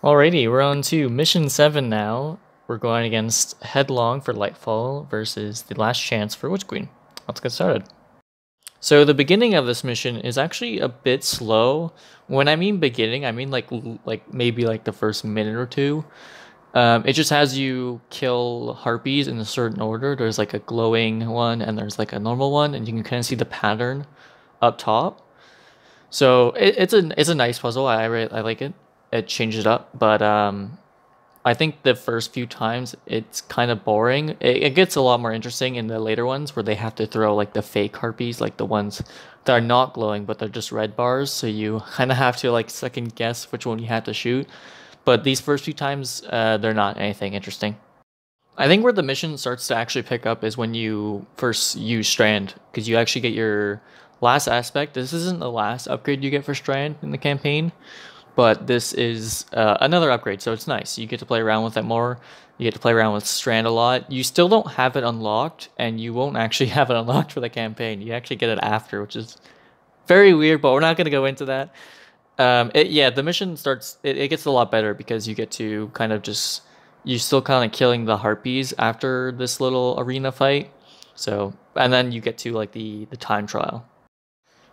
Alrighty, we're on to mission 7 now. We're going against Headlong for Lightfall versus the Last Chance for witchqueen. Let's get started. So the beginning of this mission is actually a bit slow. When I mean beginning, I mean like maybe like the first minute or two. It just has you kill harpies in a certain order. There's like a glowing one and there's like a normal one, and you can kind of see the pattern up top. So it's a nice puzzle. I like it. It changed it up, but I think the first few times it's kind of boring. It gets a lot more interesting in the later ones where they have to throw like the fake harpies, like the ones that are not glowing but they're just red bars. So you kind of have to like second guess which one you have to shoot. But these first few times, they're not anything interesting. I think where the mission starts to actually pick up is when you first use Strand, because you actually get your last aspect. This isn't the last upgrade you get for Strand in the campaign, but this is another upgrade, so it's nice. You get to play around with it more. You get to play around with Strand a lot. You still don't have it unlocked, and you won't actually have it unlocked for the campaign. You actually get it after, which is very weird, but we're not going to go into that. Yeah, the mission starts, it gets a lot better because you get to kind of just, you're still kind of killing the harpies after this little arena fight. So, and then you get to like the time trial.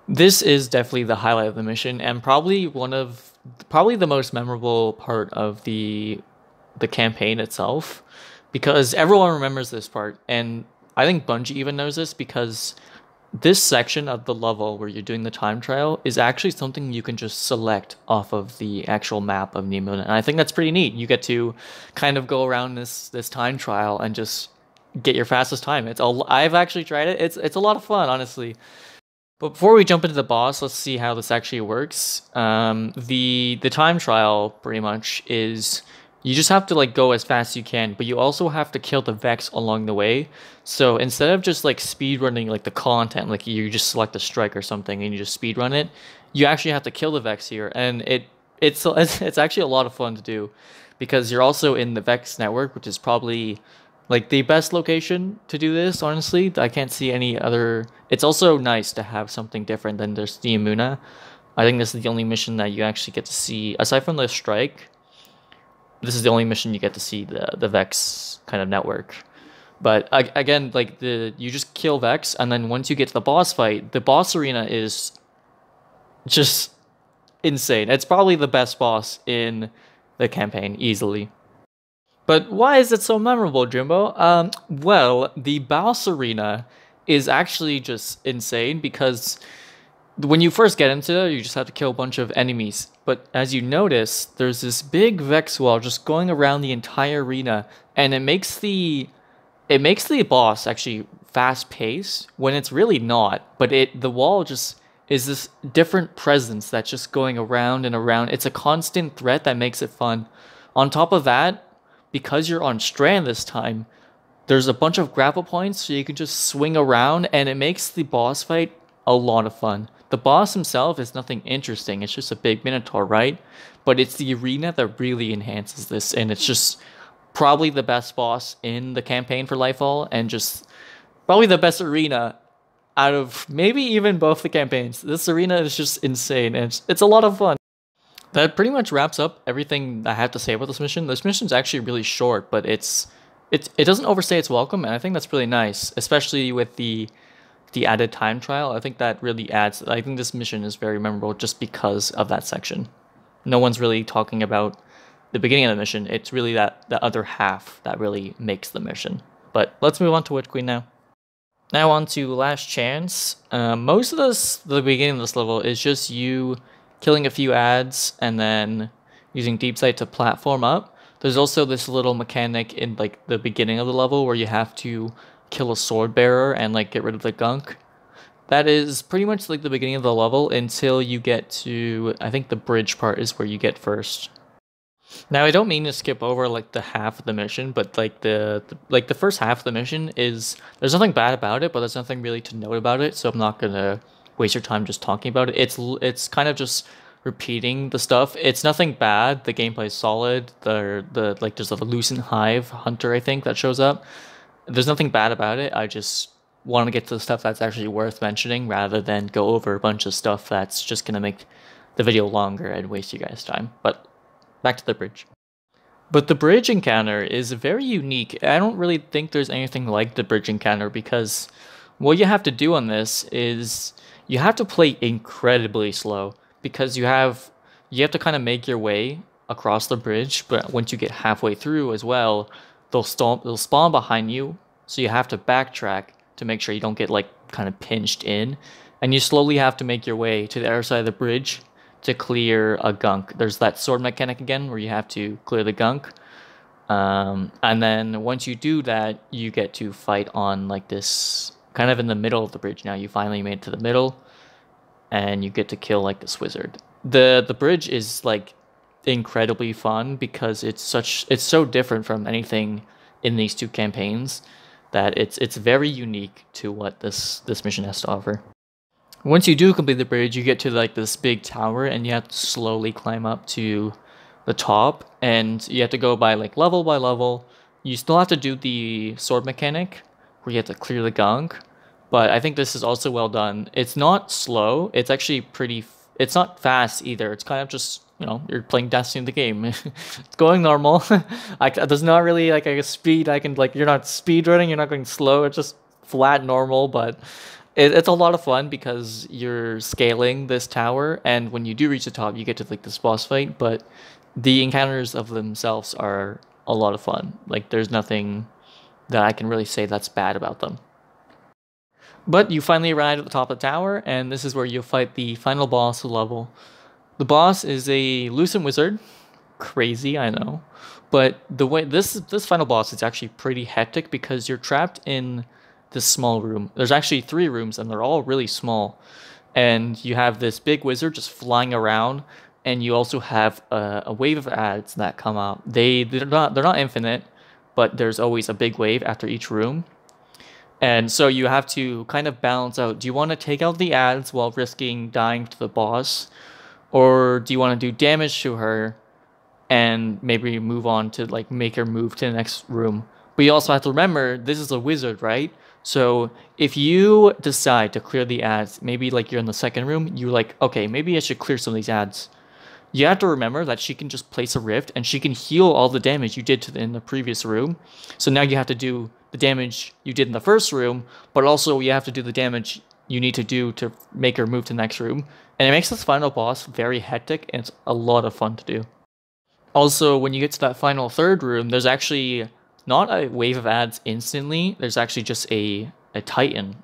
This is definitely the highlight of the mission and probably probably the most memorable part of the campaign itself, because everyone remembers this part, and I think Bungie even knows this because this section of the level where you're doing the time trial is actually something you can just select off of the actual map of Nimona, and I think that's pretty neat. You get to kind of go around this time trial and just get your fastest time. I've actually tried it. It's a lot of fun, honestly. But before we jump into the boss, let's see how this actually works. The time trial pretty much is you just have to like go as fast as you can, but you also have to kill the Vex along the way. So instead of just like speed running like the content, like you just select a strike or something and you just speed run it, you actually have to kill the Vex here, and it's actually a lot of fun to do because you're also in the Vex network, which is probably like the best location to do this, honestly. I can't see any other. It's also nice to have something different than there's the Amuna. I think this is the only mission that you actually get to see, aside from the strike. This is the only mission you get to see the Vex kind of network. But again, like you just kill Vex, and then once you get to the boss fight, the boss arena is just insane. It's probably the best boss in the campaign, easily. But why is it so memorable, Jimbo? Well, the boss arena is actually just insane because when you first get into it, you just have to kill a bunch of enemies. But as you notice, there's this big Vex wall just going around the entire arena, and it makes the boss actually fast paced when it's really not. But the wall just is this different presence that's just going around and around. It's a constant threat that makes it fun. On top of that, because you're on Strand this time, there's a bunch of grapple points so you can just swing around, and it makes the boss fight a lot of fun. The boss himself is nothing interesting, it's just a big minotaur, right? But it's the arena that really enhances this, and it's just probably the best boss in the campaign for Lightfall, and just probably the best arena out of maybe even both the campaigns. This arena is just insane, and it's a lot of fun. That pretty much wraps up everything I have to say about this mission. This mission's actually really short, but it doesn't overstay its welcome, and I think that's really nice, especially with the added time trial. I think that really adds. I think this mission is very memorable just because of that section. No one's really talking about the beginning of the mission. It's really the other half that really makes the mission. But let's move on to witchqueen now. Now on to Last Chance. Most of the beginning of this level is just you killing a few ads and then using deep sight to platform up. There's also this little mechanic in like the beginning of the level where you have to kill a sword bearer and like get rid of the gunk. That is pretty much like the beginning of the level until you get to, I think the bridge part is where you get first. Now I don't mean to skip over like the half of the mission, but like the first half of the mission is, there's nothing bad about it, but there's nothing really to note about it, so I'm not gonna waste your time just talking about it. It's kind of just repeating the stuff. It's nothing bad. The gameplay is solid. There's a Lucent Hive hunter, I think, that shows up. There's nothing bad about it. I just want to get to the stuff that's actually worth mentioning rather than go over a bunch of stuff that's just gonna make the video longer and waste you guys' time. But back to the bridge. But the bridge encounter is very unique. I don't really think there's anything like the bridge encounter because what you have to do on this is you have to play incredibly slow because you have to kind of make your way across the bridge, but once you get halfway through as well, they'll spawn behind you, so you have to backtrack to make sure you don't get like kind of pinched in, and you slowly have to make your way to the other side of the bridge to clear a gunk. There's that sword mechanic again where you have to clear the gunk. And then once you do that, you get to fight on like this kind of in the middle of the bridge. Now you finally made it to the middle and you get to kill like this wizard. The bridge is like incredibly fun because it's so different from anything in these two campaigns that it's very unique to what this mission has to offer. Once you do complete the bridge, you get to like this big tower and you have to slowly climb up to the top, and you have to go by like level by level. You still have to do the sword mechanic where you have to clear the gunk, but I think this is also well done. It's not slow, it's actually it's not fast either. It's kind of just, you know, you're playing Destiny the game. It's going normal. There's not really like a speed I can, like, you're not speed running, you're not going slow, it's just flat normal, but it's a lot of fun because you're scaling this tower, and when you do reach the top, you get to like this boss fight, but the encounters of themselves are a lot of fun. Like, there's nothing that I can really say that's bad about them. But you finally arrive at the top of the tower, and this is where you'll fight the final boss of the level. The boss is a Lucent Wizard. Crazy, I know. But the way this final boss is actually pretty hectic because you're trapped in this small room. There's actually 3 rooms and they're all really small. And you have this big wizard just flying around, and you also have a wave of ads that come out. They're not infinite, but there's always a big wave after each room. And so you have to kind of balance out, do you want to take out the ads while risking dying to the boss? Or do you want to do damage to her and maybe move on to like make her move to the next room? But you also have to remember, this is a wizard, right? So if you decide to clear the ads, maybe like you're in the second room, you're like, okay, maybe I should clear some of these ads. You have to remember that she can just place a rift and she can heal all the damage you did in the previous room. So now you have to do the damage you did in the first room, but also you have to do the damage you need to do to make her move to the next room. And it makes this final boss very hectic, and it's a lot of fun to do. Also, when you get to that final third room, there's actually not a wave of ads instantly. There's actually just a Titan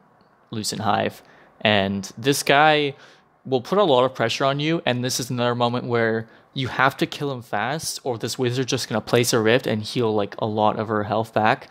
Lucent Hive. And this guy will put a lot of pressure on you, and this is another moment where you have to kill him fast, or this wizard's just going to place a rift and heal like a lot of her health back.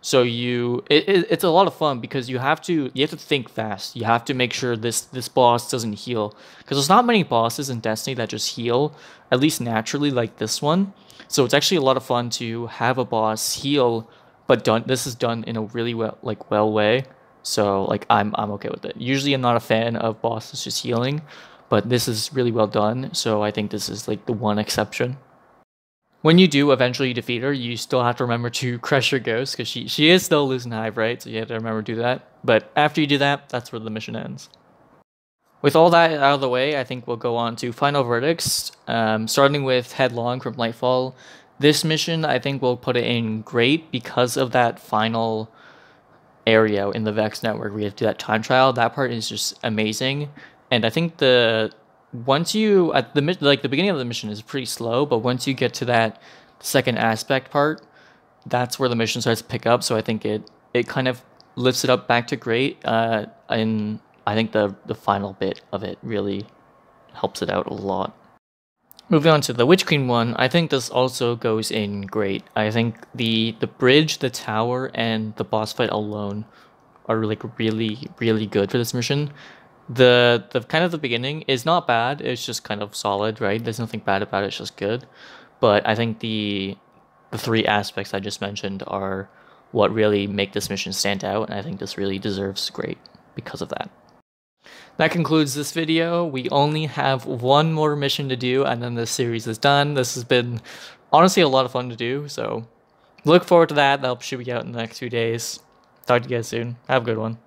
So it's a lot of fun because you have to think fast. You have to make sure this boss doesn't heal, because there's not many bosses in Destiny that just heal, at least naturally, like this one. So it's actually a lot of fun to have a boss heal, but this is done in a really well way. So like I'm okay with it. Usually I'm not a fan of bosses just healing, but this is really well done. So I think this is like the one exception. When you do eventually defeat her, you still have to remember to crush her ghost, because she is still Lucent Hive, right? So you have to remember to do that. But after you do that, that's where the mission ends. With all that out of the way, I think we'll go on to final verdicts, starting with Headlong from Lightfall. This mission, I think we'll put it in great because of that final area in the Vex network where you have to do that time trial. That part is just amazing. And I think the beginning of the mission is pretty slow, but once you get to that second aspect part, that's where the mission starts to pick up. So I think it kind of lifts it up back to great. And I think the final bit of it really helps it out a lot. Moving on to the Witch Queen one, I think this also goes in great. I think the bridge, the tower, and the boss fight alone are like really, really good for this mission. The kind of the beginning is not bad, it's just kind of solid, right? There's nothing bad about it, it's just good. But I think the 3 aspects I just mentioned are what really make this mission stand out, and I think this really deserves great because of that. That concludes this video. We only have one more mission to do, and then this series is done. This has been honestly a lot of fun to do, so look forward to that. That'll should be out in the next few days. Talk to you guys soon. Have a good one.